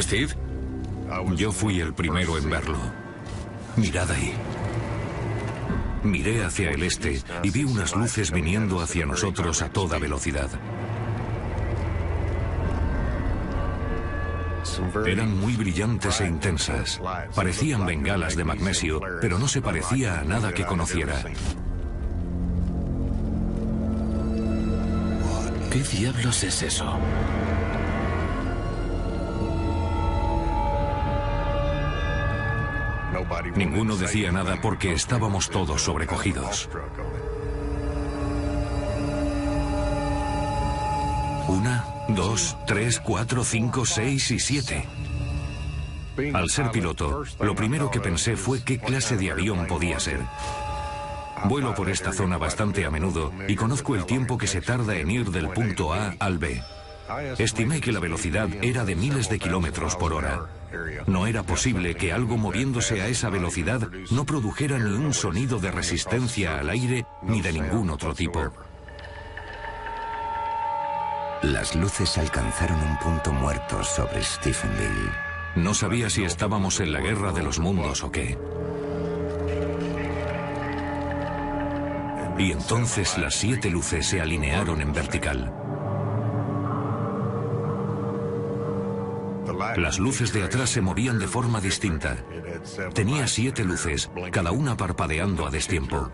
¿Steve? Yo fui el primero en verlo. Mirad ahí. Miré hacia el este y vi unas luces viniendo hacia nosotros a toda velocidad. Eran muy brillantes e intensas. Parecían bengalas de magnesio, pero no se parecía a nada que conociera. ¿Qué diablos es eso? Ninguno decía nada porque estábamos todos sobrecogidos. 1, 2, 3, 4, 5, 6 y 7. Al ser piloto, lo primero que pensé fue qué clase de avión podía ser. Vuelo por esta zona bastante a menudo y conozco el tiempo que se tarda en ir del punto A al B. Estimé que la velocidad era de miles de kilómetros por hora. No era posible que algo moviéndose a esa velocidad no produjera ni un sonido de resistencia al aire ni de ningún otro tipo. Las luces alcanzaron un punto muerto sobre Stephenville. No sabía si estábamos en la guerra de los mundos o qué. Y entonces las 7 luces se alinearon en vertical. Las luces de atrás se movían de forma distinta. Tenía 7 luces, cada una parpadeando a destiempo.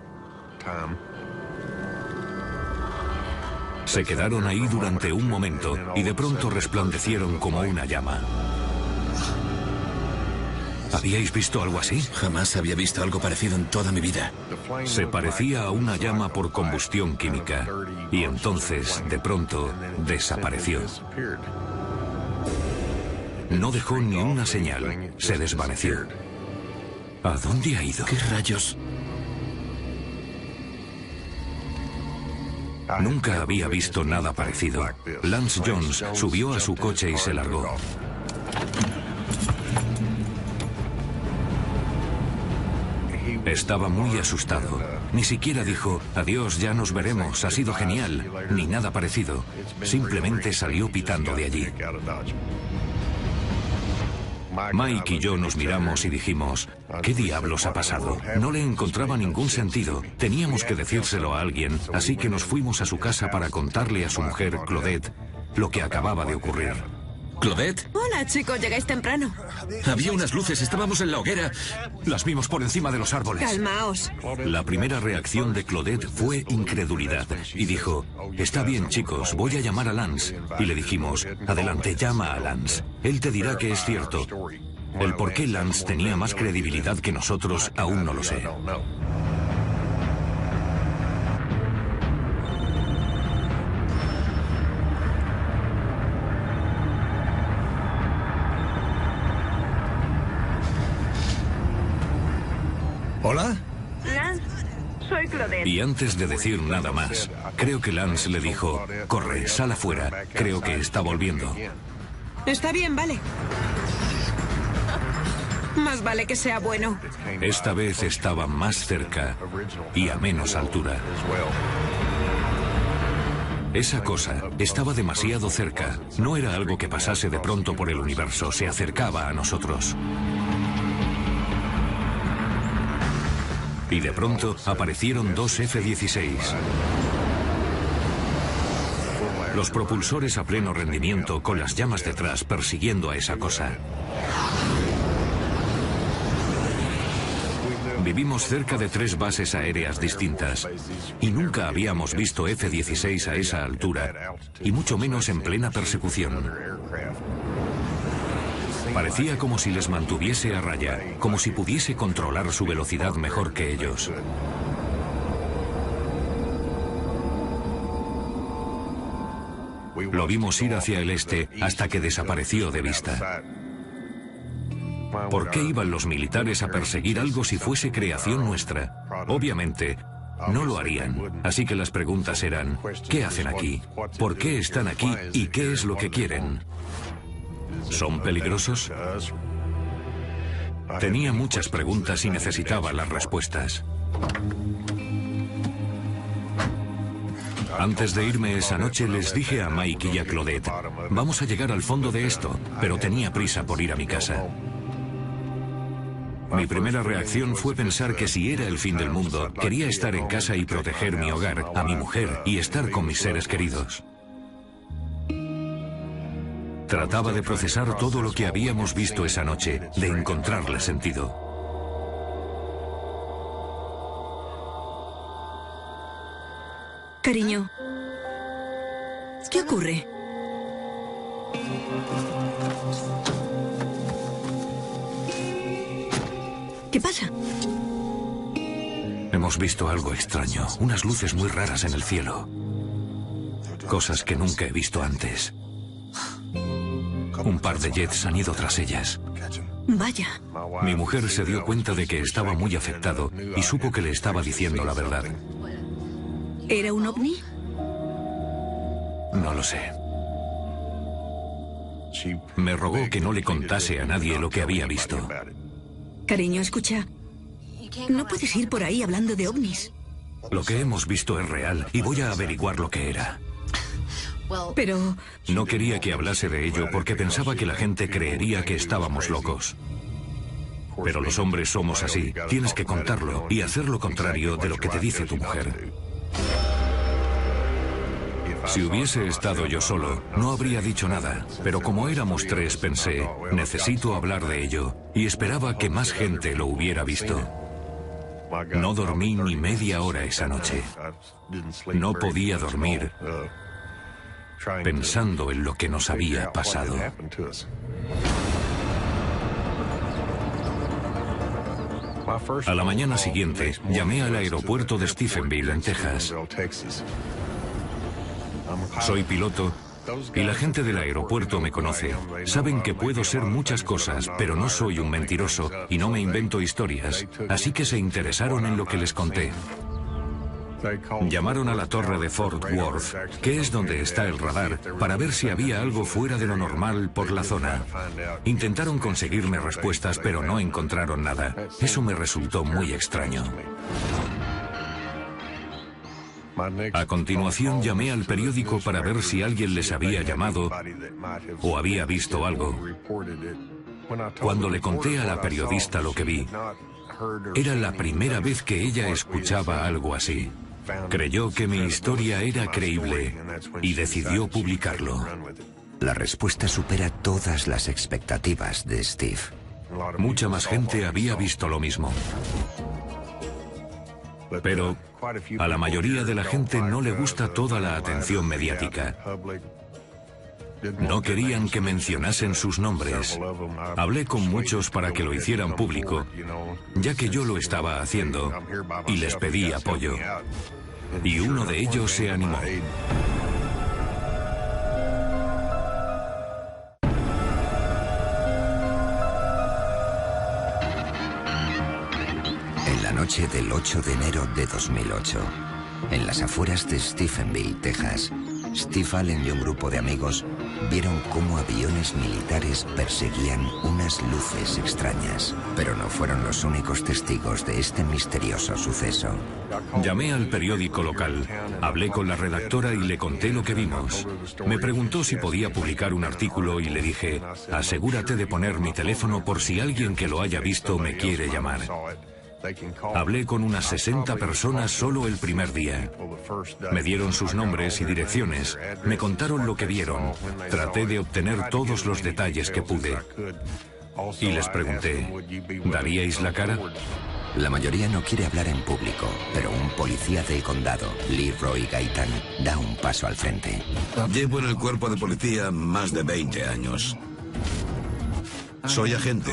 Se quedaron ahí durante un momento y de pronto resplandecieron como una llama. ¿Habíais visto algo así? Jamás había visto algo parecido en toda mi vida. Se parecía a una llama por combustión química y entonces, de pronto, desapareció. No dejó ni una señal, se desvaneció. ¿A dónde ha ido? ¿Qué rayos? Nunca había visto nada parecido. Lance Jones subió a su coche y se largó. Estaba muy asustado. Ni siquiera dijo, adiós, ya nos veremos, ha sido genial, ni nada parecido. Simplemente salió pitando de allí. Mike y yo nos miramos y dijimos, ¿qué diablos ha pasado? No le encontraba ningún sentido. Teníamos que decírselo a alguien, así que nos fuimos a su casa para contarle a su mujer, Claudette, lo que acababa de ocurrir. ¿Claudette? Hola, chicos, llegáis temprano. Había unas luces, estábamos en la hoguera. Las vimos por encima de los árboles. Calmaos. La primera reacción de Claudette fue incredulidad y dijo, está bien, chicos, voy a llamar a Lance. Y le dijimos, adelante, llama a Lance. Él te dirá que es cierto. El por qué Lance tenía más credibilidad que nosotros aún no lo sé. ¿Hola? Lance, soy Claudette. Y antes de decir nada más, creo que Lance le dijo, corre, sal afuera, creo que está volviendo. Está bien, vale. Más vale que sea bueno. Esta vez estaba más cerca y a menos altura. Esa cosa estaba demasiado cerca. No era algo que pasase de pronto por el universo, se acercaba a nosotros. Y de pronto aparecieron 2 F-16. Los propulsores a pleno rendimiento con las llamas detrás persiguiendo a esa cosa. Vivimos cerca de 3 bases aéreas distintas y nunca habíamos visto F-16 a esa altura, y mucho menos en plena persecución. Parecía como si les mantuviese a raya, como si pudiese controlar su velocidad mejor que ellos. Lo vimos ir hacia el este hasta que desapareció de vista. ¿Por qué iban los militares a perseguir algo si fuese creación nuestra? Obviamente, no lo harían. Así que las preguntas eran, ¿qué hacen aquí? ¿Por qué están aquí? ¿Y qué es lo que quieren? ¿Son peligrosos? Tenía muchas preguntas y necesitaba las respuestas. Antes de irme esa noche les dije a Mike y a Claudette, vamos a llegar al fondo de esto, pero tenía prisa por ir a mi casa. Mi primera reacción fue pensar que si era el fin del mundo, quería estar en casa y proteger mi hogar, a mi mujer y estar con mis seres queridos. Trataba de procesar todo lo que habíamos visto esa noche, de encontrarle sentido. Cariño, ¿qué ocurre? ¿Qué pasa? Hemos visto algo extraño, unas luces muy raras en el cielo. Cosas que nunca he visto antes. Un par de jets han ido tras ellas. Vaya. Mi mujer se dio cuenta de que estaba muy afectado y supo que le estaba diciendo la verdad. ¿Era un ovni? No lo sé. Me rogó que no le contase a nadie lo que había visto. Cariño, escucha. No puedes ir por ahí hablando de ovnis. Lo que hemos visto es real y voy a averiguar lo que era. Pero... No quería que hablase de ello porque pensaba que la gente creería que estábamos locos. Pero los hombres somos así. Tienes que contarlo y hacer lo contrario de lo que te dice tu mujer. Si hubiese estado yo solo, no habría dicho nada, pero como éramos tres pensé, necesito hablar de ello, y esperaba que más gente lo hubiera visto. No dormí ni media hora esa noche. No podía dormir pensando en lo que nos había pasado. A la mañana siguiente, llamé al aeropuerto de Stephenville, en Texas. Soy piloto y la gente del aeropuerto me conoce. Saben que puedo ser muchas cosas, pero no soy un mentiroso y no me invento historias, así que se interesaron en lo que les conté. Llamaron a la torre de Fort Worth, que es donde está el radar, para ver si había algo fuera de lo normal por la zona. Intentaron conseguirme respuestas, pero no encontraron nada. Eso me resultó muy extraño. A continuación llamé al periódico para ver si alguien les había llamado o había visto algo. Cuando le conté a la periodista lo que vi, era la primera vez que ella escuchaba algo así. Creyó que mi historia era creíble y decidió publicarlo. La respuesta supera todas las expectativas de Steve. Mucha más gente había visto lo mismo. Pero a la mayoría de la gente no le gusta toda la atención mediática. No querían que mencionasen sus nombres. Hablé con muchos para que lo hicieran público, ya que yo lo estaba haciendo, y les pedí apoyo. Y uno de ellos se animó. En la noche del 8 de enero de 2008, en las afueras de Stephenville, Texas, Steve Allen y un grupo de amigos vieron cómo aviones militares perseguían unas luces extrañas, pero no fueron los únicos testigos de este misterioso suceso. Llamé al periódico local, hablé con la redactora y le conté lo que vimos. Me preguntó si podía publicar un artículo y le dije, asegúrate de poner mi teléfono por si alguien que lo haya visto me quiere llamar. Hablé con unas 60 personas solo el primer día. Me dieron sus nombres y direcciones, me contaron lo que vieron. Traté de obtener todos los detalles que pude. Y les pregunté, ¿daríais la cara? La mayoría no quiere hablar en público, pero un policía del condado, Leroy Gaitan, da un paso al frente. Llevo en el cuerpo de policía más de 20 años. Soy agente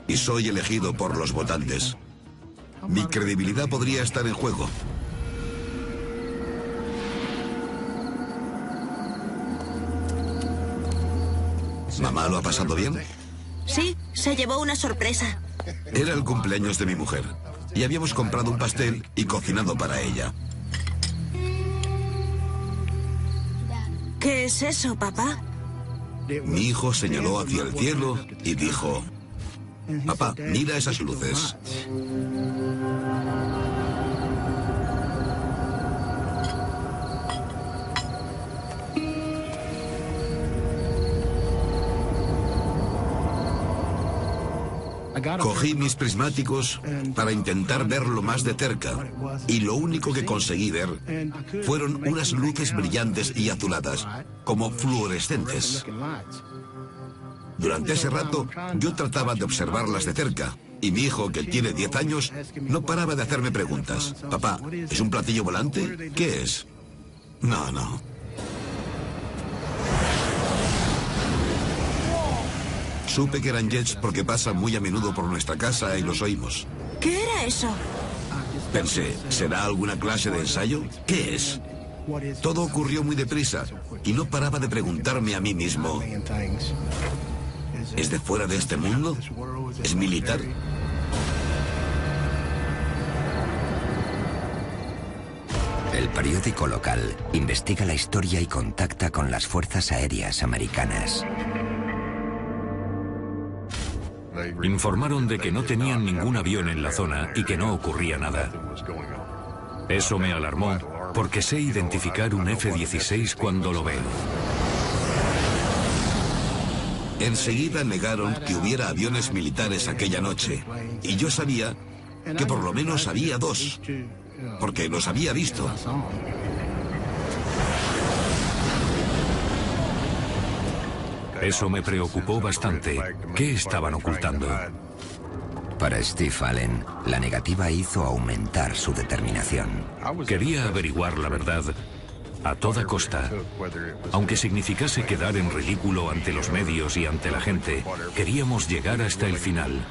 y soy elegido por los votantes. Mi credibilidad podría estar en juego. ¿Mamá lo ha pasado bien? Sí, se llevó una sorpresa. Era el cumpleaños de mi mujer y habíamos comprado un pastel y cocinado para ella. ¿Qué es eso, papá? Mi hijo señaló hacia el cielo y dijo, papá, mira esas luces. Cogí mis prismáticos para intentar verlo más de cerca, y lo único que conseguí ver fueron unas luces brillantes y azuladas, como fluorescentes. Durante ese rato, yo trataba de observarlas de cerca, y mi hijo, que tiene 10 años, no paraba de hacerme preguntas. Papá, ¿es un platillo volante? ¿Qué es? No. Supe que eran jets porque pasan muy a menudo por nuestra casa y los oímos. ¿Qué era eso? Pensé, ¿será alguna clase de ensayo? ¿Qué es? Todo ocurrió muy deprisa y no paraba de preguntarme a mí mismo, ¿es de fuera de este mundo? ¿Es militar? El periódico local investiga la historia y contacta con las fuerzas aéreas americanas. Informaron de que no tenían ningún avión en la zona y que no ocurría nada. Eso me alarmó, porque sé identificar un F-16 cuando lo veo. Enseguida negaron que hubiera aviones militares aquella noche, y yo sabía que por lo menos había 2, porque los había visto. Eso me preocupó bastante. ¿Qué estaban ocultando? Para Steve Allen, la negativa hizo aumentar su determinación. Quería averiguar la verdad a toda costa. Aunque significase quedar en ridículo ante los medios y ante la gente, queríamos llegar hasta el final.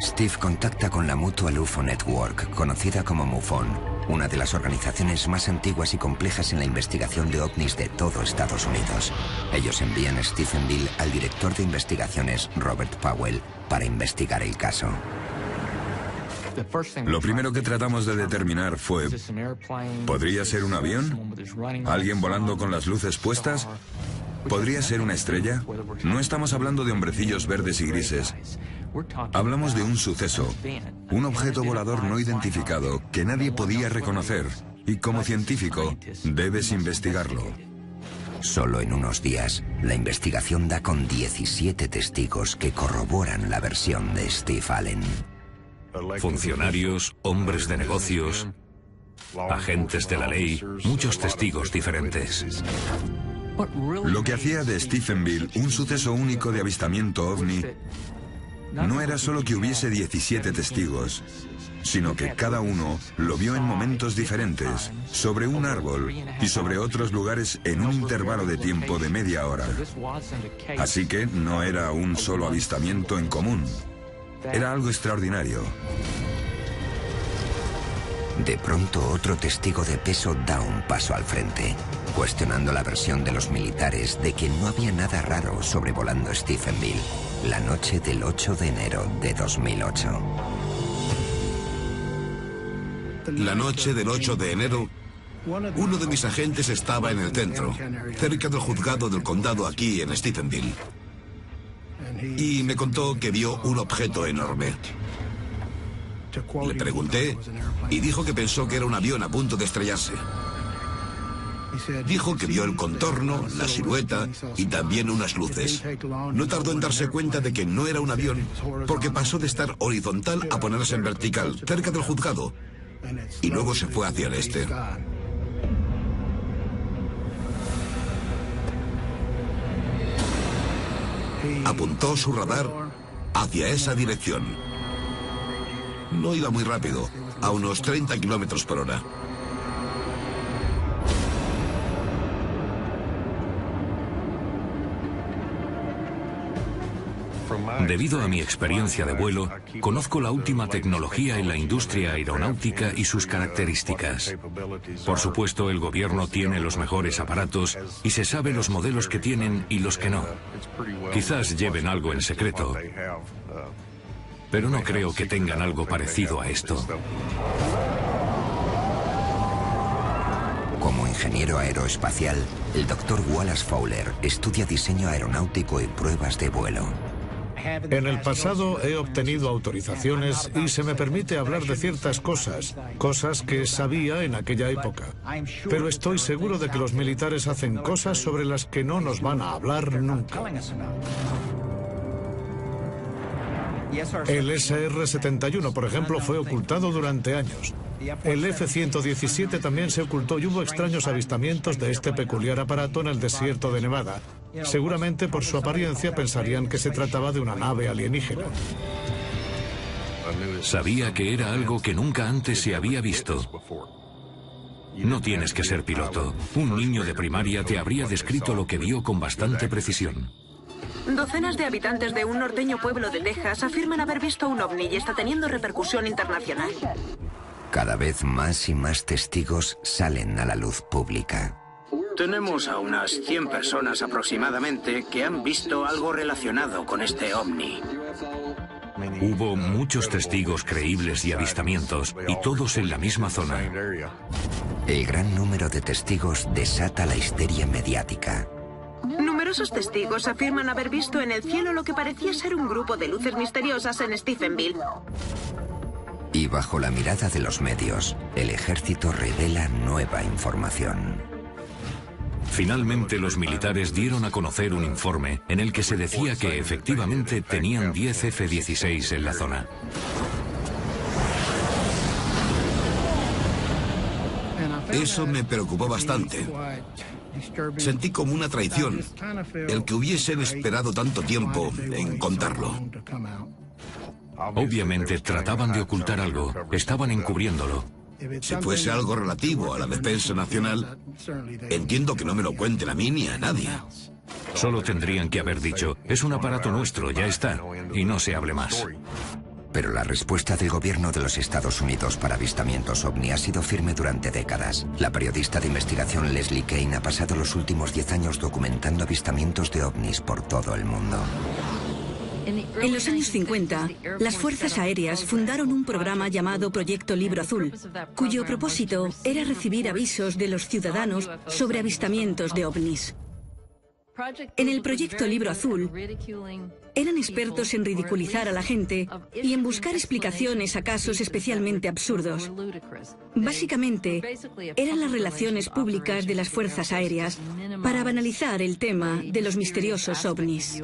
Steve contacta con la Mutual UFO Network, conocida como MUFON, una de las organizaciones más antiguas y complejas en la investigación de ovnis de todo Estados Unidos. Ellos envían a Stephenville al director de investigaciones, Robert Powell, para investigar el caso. Lo primero que tratamos de determinar fue, ¿podría ser un avión? ¿Alguien volando con las luces puestas? ¿Podría ser una estrella? No estamos hablando de hombrecillos verdes y grises. Hablamos de un suceso, un objeto volador no identificado que nadie podía reconocer, y como científico debes investigarlo. Solo en unos días, la investigación da con 17 testigos que corroboran la versión de Steve Allen. Funcionarios, hombres de negocios, agentes de la ley, muchos testigos diferentes. Lo que hacía de Stephenville un suceso único de avistamiento ovni no era solo que hubiese 17 testigos, sino que cada uno lo vio en momentos diferentes, sobre un árbol y sobre otros lugares en un intervalo de tiempo de media hora. Así que no era un solo avistamiento en común, era algo extraordinario. De pronto, otro testigo de peso da un paso al frente, cuestionando la versión de los militares de que no había nada raro sobrevolando Stephenville la noche del 8 de enero de 2008. La noche del 8 de enero, uno de mis agentes estaba en el centro, cerca del juzgado del condado aquí en Stephenville, y me contó que vio un objeto enorme. Le pregunté y dijo que pensó que era un avión a punto de estrellarse. Dijo que vio el contorno, la silueta y también unas luces. No tardó en darse cuenta de que no era un avión porque pasó de estar horizontal a ponerse en vertical, cerca del juzgado, y luego se fue hacia el este. Apuntó su radar hacia esa dirección. No iba muy rápido, a unos 30 kilómetros por hora. Debido a mi experiencia de vuelo, conozco la última tecnología en la industria aeronáutica y sus características. Por supuesto, el gobierno tiene los mejores aparatos y se sabe los modelos que tienen y los que no. Quizás lleven algo en secreto, pero no creo que tengan algo parecido a esto. Como ingeniero aeroespacial, el Dr. Wallace Fowler estudia diseño aeronáutico y pruebas de vuelo. En el pasado he obtenido autorizaciones y se me permite hablar de ciertas cosas que sabía en aquella época. Pero estoy seguro de que los militares hacen cosas sobre las que no nos van a hablar nunca. El SR-71, por ejemplo, fue ocultado durante años. El F-117 también se ocultó y hubo extraños avistamientos de este peculiar aparato en el desierto de Nevada. Seguramente por su apariencia pensarían que se trataba de una nave alienígena. Sabía que era algo que nunca antes se había visto. No tienes que ser piloto. Un niño de primaria te habría descrito lo que vio con bastante precisión. Docenas de habitantes de un norteño pueblo de Texas afirman haber visto un ovni y está teniendo repercusión internacional. Cada vez más y más testigos salen a la luz pública. Tenemos a unas 100 personas aproximadamente que han visto algo relacionado con este ovni. Hubo muchos testigos creíbles y avistamientos, y todos en la misma zona. El gran número de testigos desata la histeria mediática. Numerosos testigos afirman haber visto en el cielo lo que parecía ser un grupo de luces misteriosas en Stephenville. Y bajo la mirada de los medios, el ejército revela nueva información. Finalmente, los militares dieron a conocer un informe en el que se decía que efectivamente tenían 10 F-16 en la zona. Eso me preocupó bastante. Sentí como una traición el que hubiesen esperado tanto tiempo en contarlo. Obviamente trataban de ocultar algo, estaban encubriéndolo. Si fuese algo relativo a la defensa nacional, entiendo que no me lo cuenten a mí ni a nadie. Solo tendrían que haber dicho, es un aparato nuestro, ya está, y no se hable más. Pero la respuesta del gobierno de los Estados Unidos para avistamientos ovni ha sido firme durante décadas. La periodista de investigación Leslie Kean ha pasado los últimos 10 años documentando avistamientos de ovnis por todo el mundo. En los años 50, las Fuerzas Aéreas fundaron un programa llamado Proyecto Libro Azul, cuyo propósito era recibir avisos de los ciudadanos sobre avistamientos de ovnis. En el Proyecto Libro Azul, eran expertos en ridiculizar a la gente y en buscar explicaciones a casos especialmente absurdos. Básicamente, eran las relaciones públicas de las Fuerzas Aéreas para banalizar el tema de los misteriosos ovnis.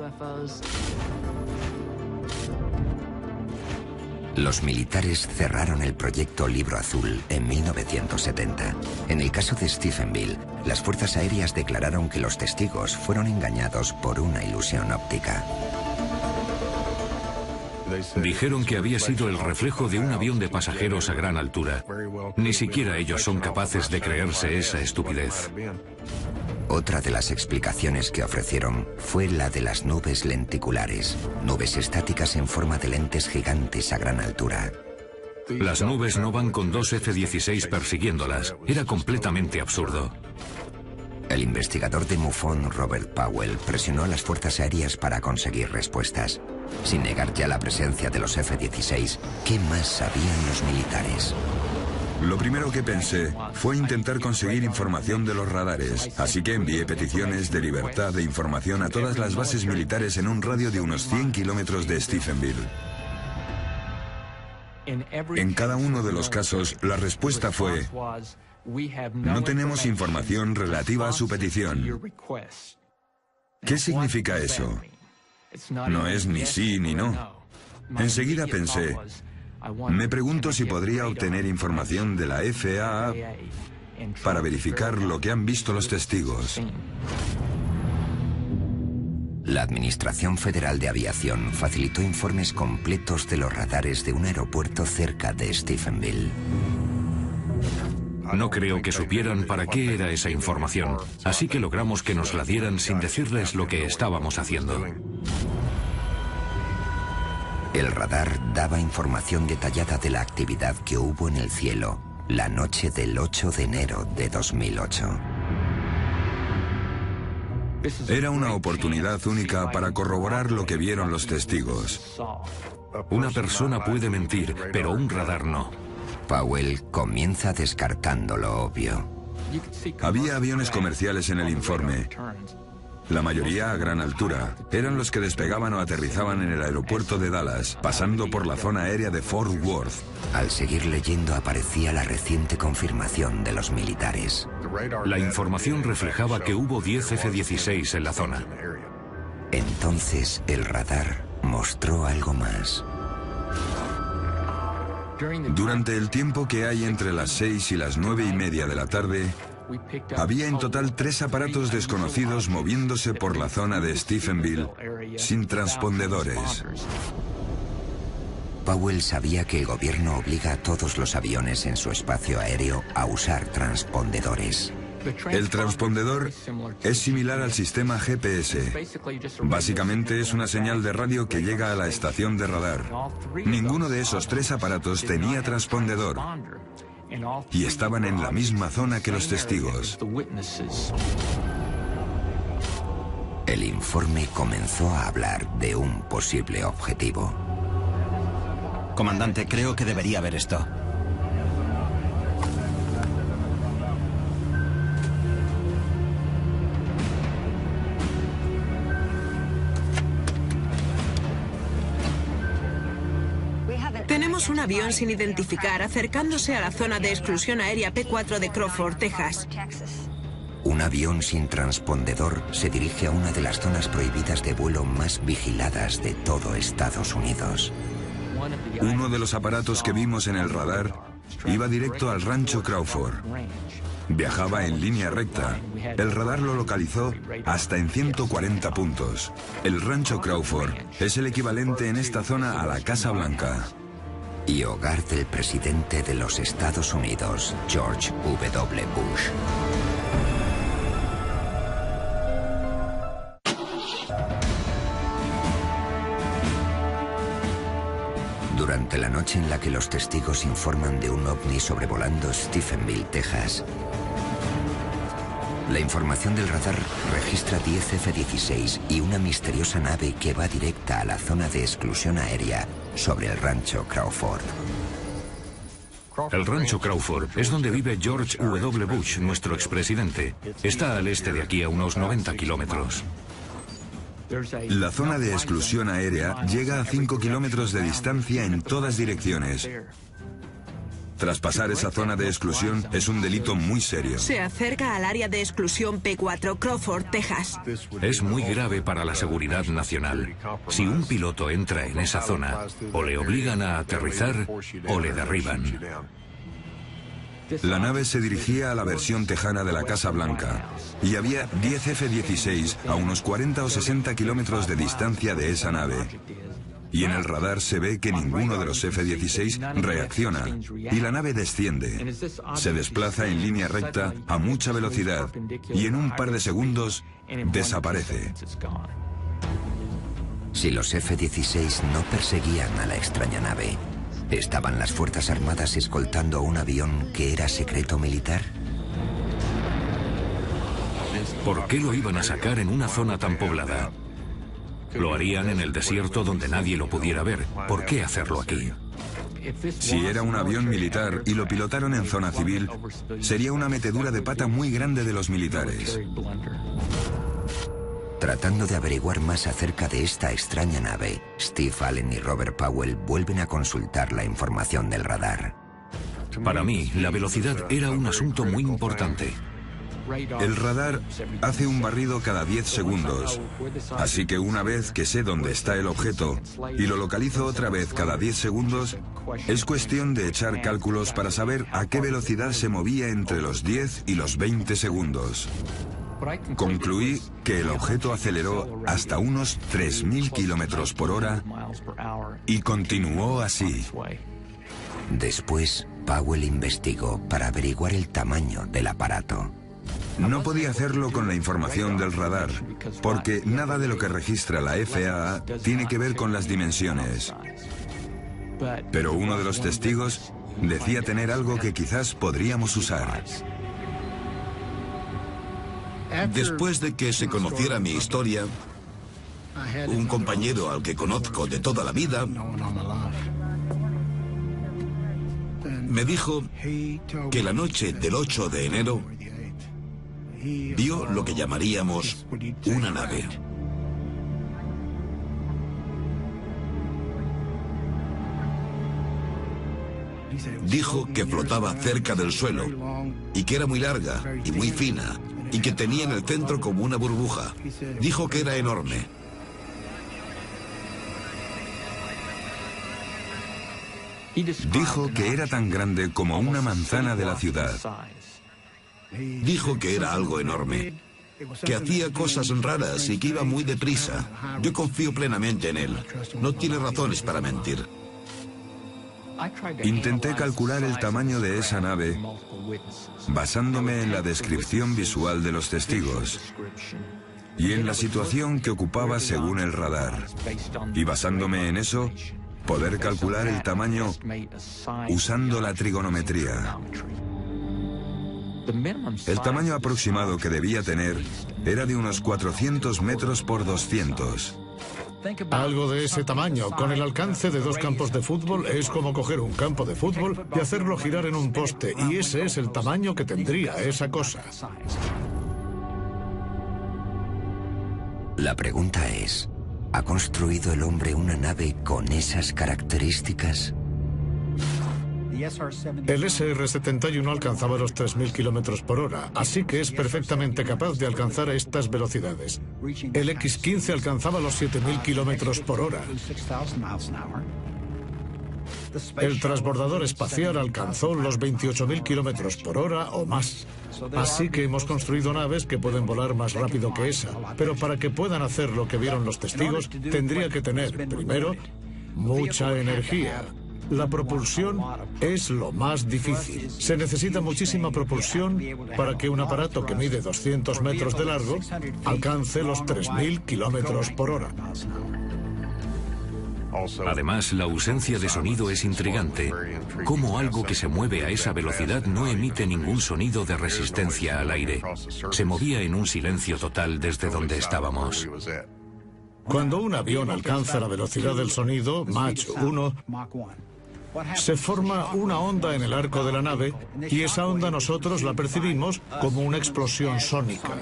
Los militares cerraron el proyecto Libro Azul en 1970. En el caso de Stephenville, las fuerzas aéreas declararon que los testigos fueron engañados por una ilusión óptica. Dijeron que había sido el reflejo de un avión de pasajeros a gran altura. Ni siquiera ellos son capaces de creerse esa estupidez. Otra de las explicaciones que ofrecieron fue la de las nubes lenticulares, nubes estáticas en forma de lentes gigantes a gran altura. Las nubes no van con 2 F-16 persiguiéndolas. Era completamente absurdo. El investigador de MUFON, Robert Powell, presionó a las fuerzas aéreas para conseguir respuestas. Sin negar ya la presencia de los F-16, ¿qué más sabían los militares? Lo primero que pensé fue intentar conseguir información de los radares, así que envié peticiones de libertad de información a todas las bases militares en un radio de unos 100 kilómetros de Stephenville. En cada uno de los casos, la respuesta fue: no tenemos información relativa a su petición. ¿Qué significa eso? No es ni sí ni no. Enseguida pensé, me pregunto si podría obtener información de la FAA para verificar lo que han visto los testigos. La Administración Federal de Aviación facilitó informes completos de los radares de un aeropuerto cerca de Stephenville. No creo que supieran para qué era esa información, así que logramos que nos la dieran sin decirles lo que estábamos haciendo. El radar daba información detallada de la actividad que hubo en el cielo la noche del 8 de enero de 2008. Era una oportunidad única para corroborar lo que vieron los testigos. Una persona puede mentir, pero un radar no. Powell comienza descartando lo obvio. Había aviones comerciales en el informe. La mayoría a gran altura. Eran los que despegaban o aterrizaban en el aeropuerto de Dallas, pasando por la zona aérea de Fort Worth. Al seguir leyendo aparecía la reciente confirmación de los militares. La información reflejaba que hubo 10 F-16 en la zona. Entonces el radar mostró algo más. Durante el tiempo que hay entre las 6 y las 9:30 de la tarde, había en total 3 aparatos desconocidos moviéndose por la zona de Stephenville sin transpondedores. Powell sabía que el gobierno obliga a todos los aviones en su espacio aéreo a usar transpondedores. El transpondedor es similar al sistema GPS. Básicamente es una señal de radio que llega a la estación de radar. Ninguno de esos 3 aparatos tenía transpondedor y estaban en la misma zona que los testigos. El informe comenzó a hablar de un posible objetivo. Comandante, creo que debería ver esto. Tenemos un avión sin identificar acercándose a la zona de exclusión aérea P4 de Crawford, Texas. Un avión sin transpondedor se dirige a una de las zonas prohibidas de vuelo más vigiladas de todo Estados Unidos. Uno de los aparatos que vimos en el radar iba directo al rancho Crawford. Viajaba en línea recta. El radar lo localizó hasta en 140 puntos. El rancho Crawford es el equivalente en esta zona a la Casa Blanca. Y hogar del presidente de los Estados Unidos, George W. Bush. Durante la noche en la que los testigos informan de un ovni sobrevolando Stephenville, Texas, la información del radar registra 10 F-16 y una misteriosa nave que va directa a la zona de exclusión aérea sobre el rancho Crawford. El rancho Crawford es donde vive George W. Bush, nuestro expresidente. Está al este de aquí a unos 90 kilómetros. La zona de exclusión aérea llega a 5 kilómetros de distancia en todas direcciones. Traspasar esa zona de exclusión es un delito muy serio. Se acerca al área de exclusión P4, Crawford, Texas. Es muy grave para la seguridad nacional. Si un piloto entra en esa zona, o le obligan a aterrizar o le derriban. La nave se dirigía a la versión tejana de la Casa Blanca y había 10 F-16 a unos 40 o 60 kilómetros de distancia de esa nave. Y en el radar se ve que ninguno de los F-16 reacciona y la nave desciende. Se desplaza en línea recta a mucha velocidad y en un par de segundos desaparece. Si los F-16 no perseguían a la extraña nave, ¿estaban las Fuerzas Armadas escoltando un avión que era secreto militar? ¿Por qué lo iban a sacar en una zona tan poblada? Lo harían en el desierto donde nadie lo pudiera ver. ¿Por qué hacerlo aquí? Si era un avión militar y lo pilotaron en zona civil, sería una metedura de pata muy grande de los militares. Tratando de averiguar más acerca de esta extraña nave, Steve Allen y Robert Powell vuelven a consultar la información del radar. Para mí, la velocidad era un asunto muy importante. El radar hace un barrido cada 10 segundos, así que una vez que sé dónde está el objeto y lo localizo otra vez cada 10 segundos, es cuestión de echar cálculos para saber a qué velocidad se movía entre los 10 y los 20 segundos. Concluí que el objeto aceleró hasta unos 3.000 kilómetros por hora y continuó así. Después, Powell investigó para averiguar el tamaño del aparato. No podía hacerlo con la información del radar, porque nada de lo que registra la FAA tiene que ver con las dimensiones. Pero uno de los testigos decía tener algo que quizás podríamos usar. Después de que se conociera mi historia, un compañero al que conozco de toda la vida me dijo que la noche del 8 de enero vio lo que llamaríamos una nave. Dijo que flotaba cerca del suelo y que era muy larga y muy fina y que tenía en el centro como una burbuja. Dijo que era enorme. Dijo que era tan grande como una manzana de la ciudad. Dijo que era algo enorme, que hacía cosas raras y que iba muy deprisa. Yo confío plenamente en él. No tiene razones para mentir. Intenté calcular el tamaño de esa nave basándome en la descripción visual de los testigos y en la situación que ocupaba según el radar. Y basándome en eso, poder calcular el tamaño usando la trigonometría. El tamaño aproximado que debía tener era de unos 400 metros por 200. Algo de ese tamaño, con el alcance de 2 campos de fútbol, es como coger un campo de fútbol y hacerlo girar en un poste, y ese es el tamaño que tendría esa cosa. La pregunta es, ¿ha construido el hombre una nave con esas características? El SR-71 alcanzaba los 3.000 kilómetros por hora, así que es perfectamente capaz de alcanzar estas velocidades. El X-15 alcanzaba los 7.000 kilómetros por hora. El transbordador espacial alcanzó los 28.000 kilómetros por hora o más. Así que hemos construido naves que pueden volar más rápido que esa. Pero para que puedan hacer lo que vieron los testigos, tendría que tener, primero, mucha energía. La propulsión es lo más difícil. Se necesita muchísima propulsión para que un aparato que mide 200 metros de largo alcance los 3.000 kilómetros por hora. Además, la ausencia de sonido es intrigante. Cómo algo que se mueve a esa velocidad no emite ningún sonido de resistencia al aire. Se movía en un silencio total desde donde estábamos. Cuando un avión alcanza la velocidad del sonido, Mach 1, se forma una onda en el arco de la nave y esa onda nosotros la percibimos como una explosión sónica.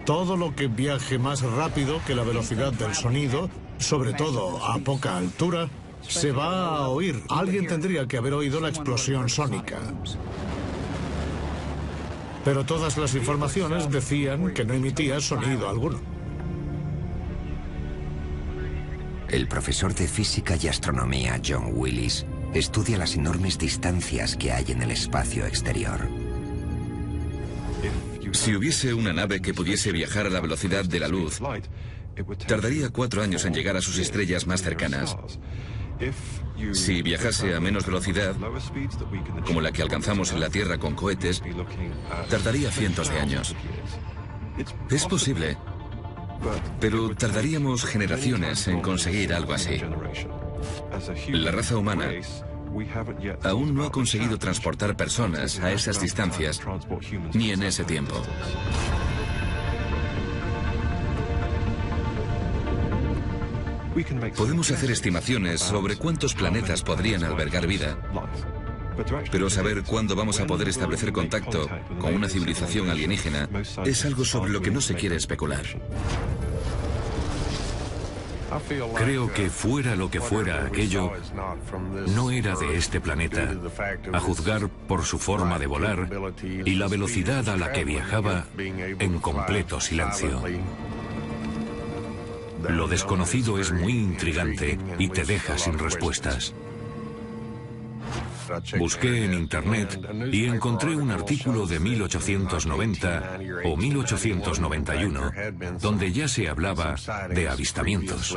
Todo lo que viaje más rápido que la velocidad del sonido, sobre todo a poca altura, se va a oír. Alguien tendría que haber oído la explosión sónica. Pero todas las informaciones decían que no emitía sonido alguno. El profesor de física y astronomía John Willis estudia las enormes distancias que hay en el espacio exterior. Si hubiese una nave que pudiese viajar a la velocidad de la luz, tardaría 4 años en llegar a sus estrellas más cercanas. Si viajase a menos velocidad, como la que alcanzamos en la Tierra con cohetes, tardaría cientos de años. Es posible, pero tardaríamos generaciones en conseguir algo así. La raza humana aún no ha conseguido transportar personas a esas distancias, ni en ese tiempo. Podemos hacer estimaciones sobre cuántos planetas podrían albergar vida, pero saber cuándo vamos a poder establecer contacto con una civilización alienígena es algo sobre lo que no se quiere especular. Creo que fuera lo que fuera aquello, no era de este planeta, a juzgar por su forma de volar y la velocidad a la que viajaba en completo silencio. Lo desconocido es muy intrigante y te deja sin respuestas. Busqué en internet y encontré un artículo de 1890 o 1891 donde ya se hablaba de avistamientos.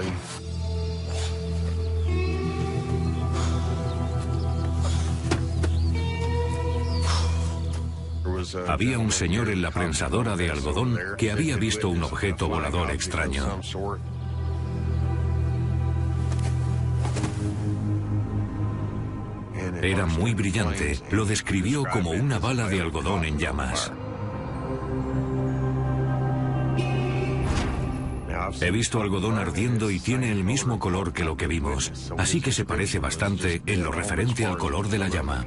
Había un señor en la prensadora de algodón que había visto un objeto volador extraño. Era muy brillante, lo describió como una bala de algodón en llamas. He visto algodón ardiendo y tiene el mismo color que lo que vimos, así que se parece bastante en lo referente al color de la llama.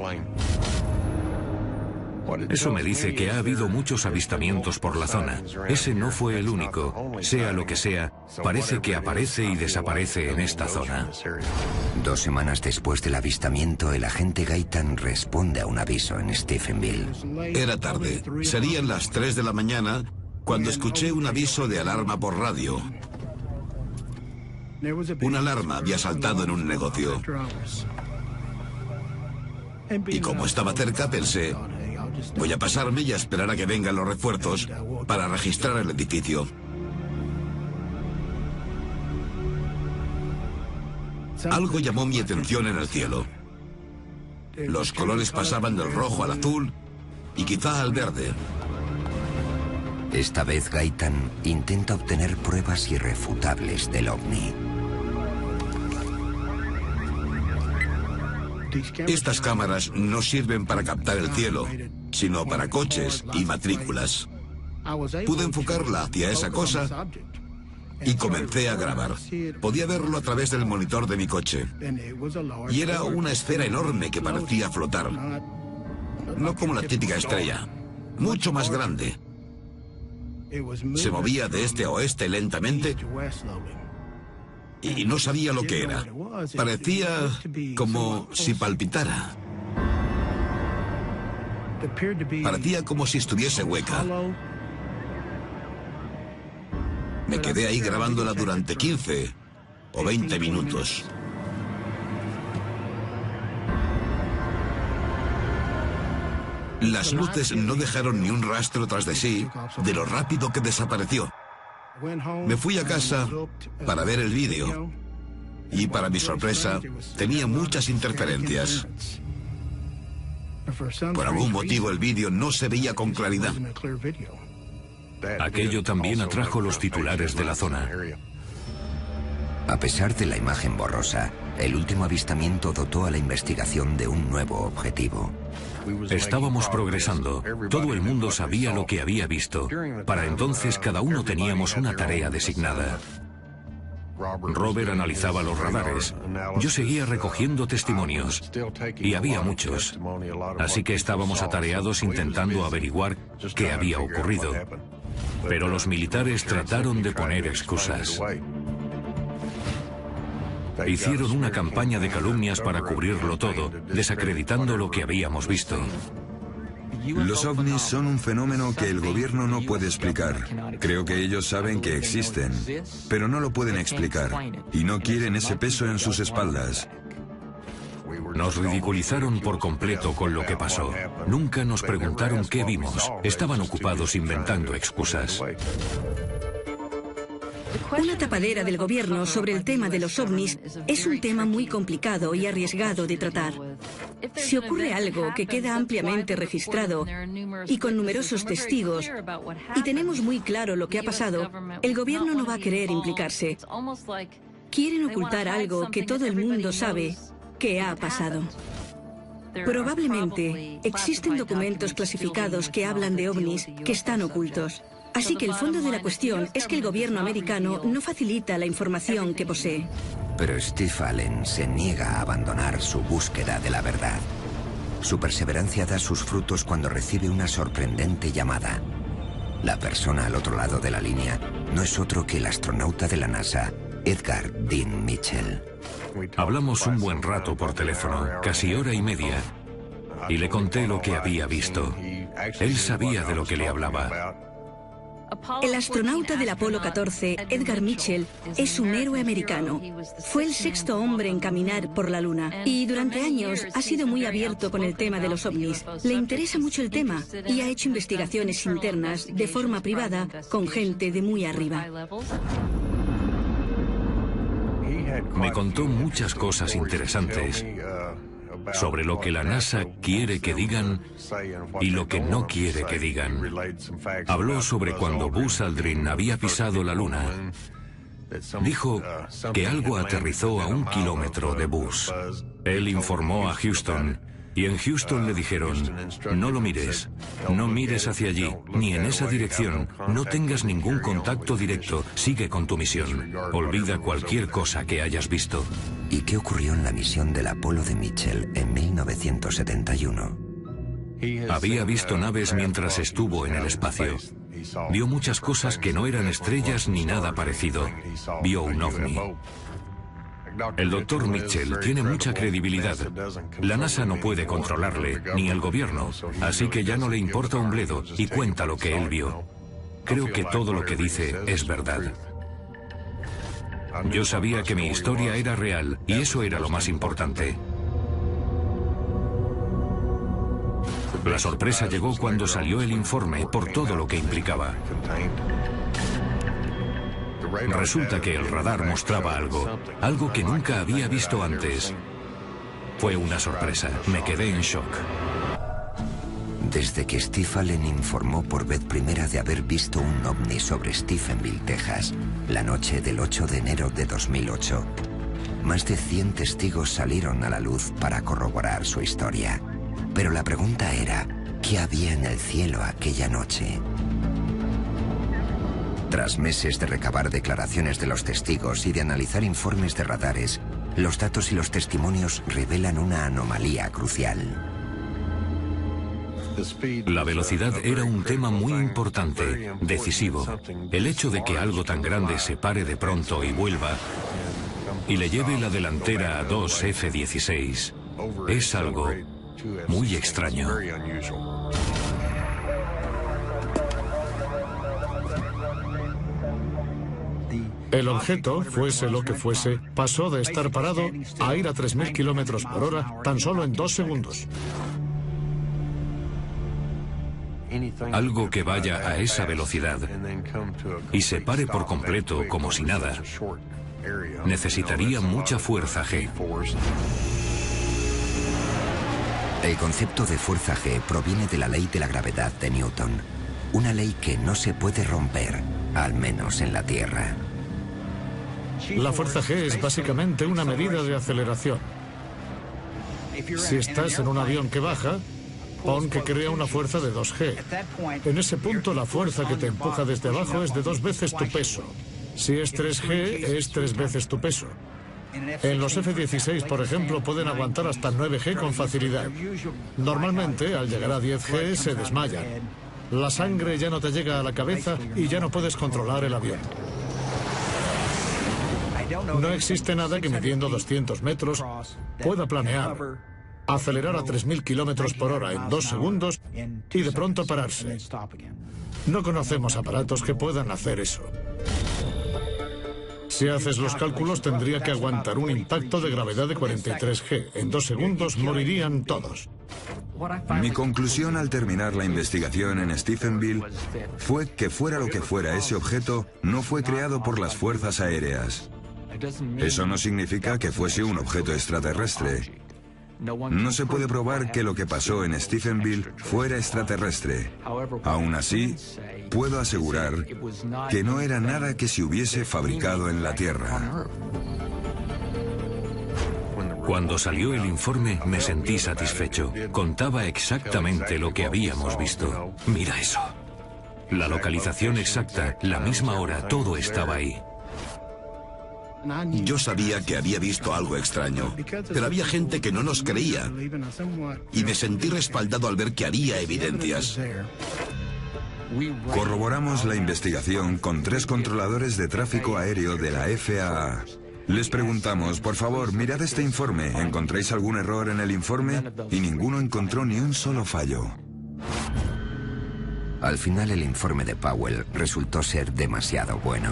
Eso me dice que ha habido muchos avistamientos por la zona. Ese no fue el único. Sea lo que sea, parece que aparece y desaparece en esta zona. 2 semanas después del avistamiento, el agente Gaitan responde a un aviso en Stephenville. Era tarde. Serían las 3 de la mañana cuando escuché un aviso de alarma por radio. Una alarma había saltado en un negocio. Y como estaba cerca, pensé, voy a pasarme y a esperar a que vengan los refuerzos para registrar el edificio. Algo llamó mi atención en el cielo. Los colores pasaban del rojo al azul y quizá al verde. Esta vez Gaitan intenta obtener pruebas irrefutables del ovni. Estas cámaras no sirven para captar el cielo, sino para coches y matrículas. Pude enfocarla hacia esa cosa y comencé a grabar. Podía verlo a través del monitor de mi coche. Y era una esfera enorme que parecía flotar. No como la típica estrella, mucho más grande. Se movía de este a oeste lentamente y no sabía lo que era. Parecía como si palpitara. Parecía como si estuviese hueca. Me quedé ahí grabándola durante 15 o 20 minutos. Las luces no dejaron ni un rastro tras de sí de lo rápido que desapareció. Me fui a casa para ver el vídeo y, para mi sorpresa, tenía muchas interferencias. Por algún motivo el vídeo no se veía con claridad. Aquello también atrajo los titulares de la zona. A pesar de la imagen borrosa, el último avistamiento dotó a la investigación de un nuevo objetivo. Estábamos progresando. Todo el mundo sabía lo que había visto. Para entonces cada uno teníamos una tarea designada. Robert analizaba los radares. Yo seguía recogiendo testimonios. Y había muchos. Así que estábamos atareados intentando averiguar qué había ocurrido. Pero los militares trataron de poner excusas. Hicieron una campaña de calumnias para cubrirlo todo, desacreditando lo que habíamos visto. Los ovnis son un fenómeno que el gobierno no puede explicar. Creo que ellos saben que existen, pero no lo pueden explicar, y no quieren ese peso en sus espaldas. Nos ridiculizaron por completo con lo que pasó. Nunca nos preguntaron qué vimos. Estaban ocupados inventando excusas. Una tapadera del gobierno sobre el tema de los ovnis es un tema muy complicado y arriesgado de tratar. Si ocurre algo que queda ampliamente registrado y con numerosos testigos, y tenemos muy claro lo que ha pasado, el gobierno no va a querer implicarse. Quieren ocultar algo que todo el mundo sabe que ha pasado. Probablemente existen documentos clasificados que hablan de ovnis que están ocultos. Así que el fondo de la cuestión es que el gobierno americano no facilita la información que posee. Pero Steve Allen se niega a abandonar su búsqueda de la verdad. Su perseverancia da sus frutos cuando recibe una sorprendente llamada. La persona al otro lado de la línea no es otro que el astronauta de la NASA, Edgar Dean Mitchell. Hablamos un buen rato por teléfono, casi hora y media, y le conté lo que había visto. Él sabía de lo que le hablaba. El astronauta del Apolo 14, Edgar Mitchell, es un héroe americano. Fue el sexto hombre en caminar por la Luna y durante años ha sido muy abierto con el tema de los ovnis. Le interesa mucho el tema y ha hecho investigaciones internas de forma privada con gente de muy arriba. Me contó muchas cosas interesantes sobre lo que la NASA quiere que digan y lo que no quiere que digan. Habló sobre cuando Buzz Aldrin había pisado la Luna. Dijo que algo aterrizó a 1 kilómetro de Buzz. Él informó a Houston y en Houston le dijeron: no lo mires, no mires hacia allí, ni en esa dirección, no tengas ningún contacto directo, sigue con tu misión, olvida cualquier cosa que hayas visto. ¿Y qué ocurrió en la misión del Apolo de Mitchell en 1971? Había visto naves mientras estuvo en el espacio. Vio muchas cosas que no eran estrellas ni nada parecido. Vio un ovni. El doctor Mitchell tiene mucha credibilidad. La NASA no puede controlarle, ni el gobierno, así que ya no le importa un bledo y cuenta lo que él vio. Creo que todo lo que dice es verdad. Yo sabía que mi historia era real y eso era lo más importante. La sorpresa llegó cuando salió el informe por todo lo que implicaba. Resulta que el radar mostraba algo que nunca había visto antes. Fue una sorpresa, me quedé en shock. Desde que Steve Allen informó por vez primera de haber visto un ovni sobre Stephenville, Texas, la noche del 8 de enero de 2008, más de 100 testigos salieron a la luz para corroborar su historia. Pero la pregunta era, ¿qué había en el cielo aquella noche? Tras meses de recabar declaraciones de los testigos y de analizar informes de radares, los datos y los testimonios revelan una anomalía crucial. La velocidad era un tema muy importante, decisivo. El hecho de que algo tan grande se pare de pronto y vuelva, y le lleve la delantera a dos F-16, es algo muy extraño. El objeto, fuese lo que fuese, pasó de estar parado a ir a 3.000 kilómetros por hora tan solo en 2 segundos. Algo que vaya a esa velocidad y se pare por completo como si nada, necesitaría mucha fuerza G. El concepto de fuerza G proviene de la ley de la gravedad de Newton, una ley que no se puede romper, al menos en la Tierra. La fuerza G es básicamente una medida de aceleración. Si estás en un avión que baja, pon que crea una fuerza de 2G. En ese punto la fuerza que te empuja desde abajo es de 2 veces tu peso. Si es 3G, es 3 veces tu peso. En los F-16, por ejemplo, pueden aguantar hasta 9G con facilidad. Normalmente, al llegar a 10G, se desmayan. La sangre ya no te llega a la cabeza y ya no puedes controlar el avión. No existe nada que midiendo 200 metros pueda planear, acelerar a 3.000 kilómetros por hora en 2 segundos y de pronto pararse. No conocemos aparatos que puedan hacer eso. Si haces los cálculos, tendría que aguantar un impacto de gravedad de 43G. En 2 segundos morirían todos. Mi conclusión al terminar la investigación en Stephenville fue que fuera lo que fuera ese objeto, no fue creado por las fuerzas aéreas. Eso no significa que fuese un objeto extraterrestre. No se puede probar que lo que pasó en Stephenville fuera extraterrestre. Aún así, puedo asegurar que no era nada que se hubiese fabricado en la Tierra. Cuando salió el informe me sentí satisfecho. Contaba exactamente lo que habíamos visto. Mira eso. La localización exacta, la misma hora, todo estaba ahí. Yo sabía que había visto algo extraño, pero había gente que no nos creía. Y me sentí respaldado al ver que había evidencias. Corroboramos la investigación con 3 controladores de tráfico aéreo de la FAA. Les preguntamos, por favor, mirad este informe, ¿encontráis algún error en el informe? Y ninguno encontró ni un solo fallo. Al final el informe de Powell resultó ser demasiado bueno.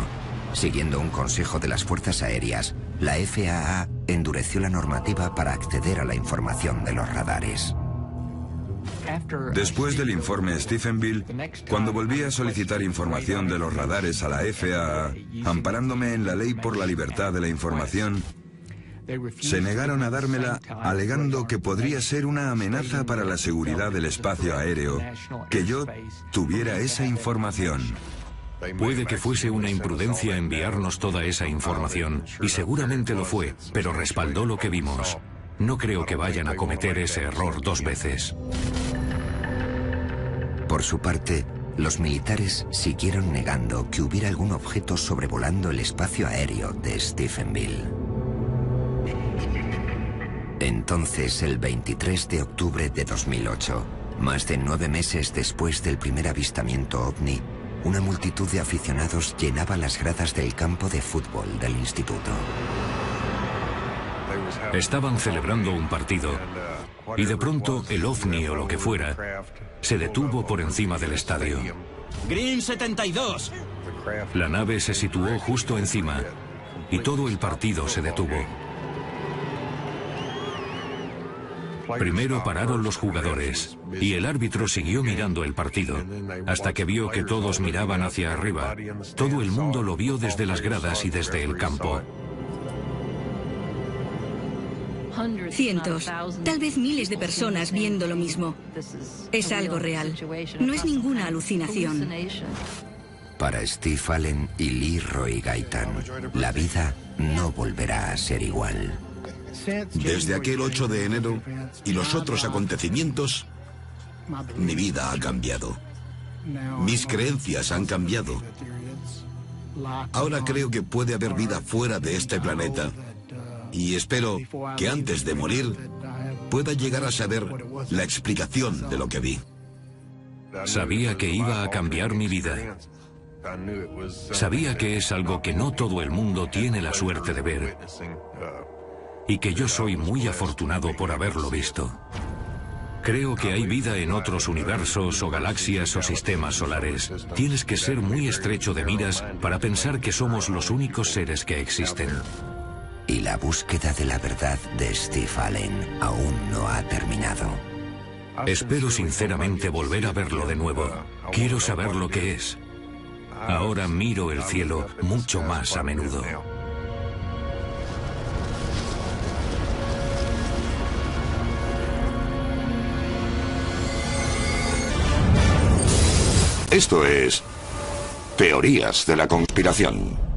Siguiendo un consejo de las fuerzas aéreas, la FAA endureció la normativa para acceder a la información de los radares. Después del informe Stephenville, cuando volví a solicitar información de los radares a la FAA, amparándome en la ley por la libertad de la información, se negaron a dármela alegando que podría ser una amenaza para la seguridad del espacio aéreo que yo tuviera esa información. Puede que fuese una imprudencia enviarnos toda esa información, y seguramente lo fue, pero respaldó lo que vimos. No creo que vayan a cometer ese error 2 veces. Por su parte, los militares siguieron negando que hubiera algún objeto sobrevolando el espacio aéreo de Stephenville. Entonces, el 23 de octubre de 2008, más de 9 meses después del primer avistamiento ovni, una multitud de aficionados llenaba las gradas del campo de fútbol del instituto. Estaban celebrando un partido y de pronto el ovni o lo que fuera se detuvo por encima del estadio. Green 72. La nave se situó justo encima y todo el partido se detuvo. Primero pararon los jugadores y el árbitro siguió mirando el partido, hasta que vio que todos miraban hacia arriba. Todo el mundo lo vio desde las gradas y desde el campo. Cientos, tal vez miles de personas viendo lo mismo. Es algo real. No es ninguna alucinación. Para Steve Allen y Leroy Gaitan, la vida no volverá a ser igual. Desde aquel 8 de enero y los otros acontecimientos, mi vida ha cambiado. Mis creencias han cambiado. Ahora creo que puede haber vida fuera de este planeta. Y espero que antes de morir pueda llegar a saber la explicación de lo que vi. Sabía que iba a cambiar mi vida. Sabía que es algo que no todo el mundo tiene la suerte de ver. Y que yo soy muy afortunado por haberlo visto. Creo que hay vida en otros universos o galaxias o sistemas solares. Tienes que ser muy estrecho de miras para pensar que somos los únicos seres que existen. Y la búsqueda de la verdad de Steve Allen aún no ha terminado. Espero sinceramente volver a verlo de nuevo. Quiero saber lo que es. Ahora miro el cielo mucho más a menudo. Esto es Teorías de la Conspiración.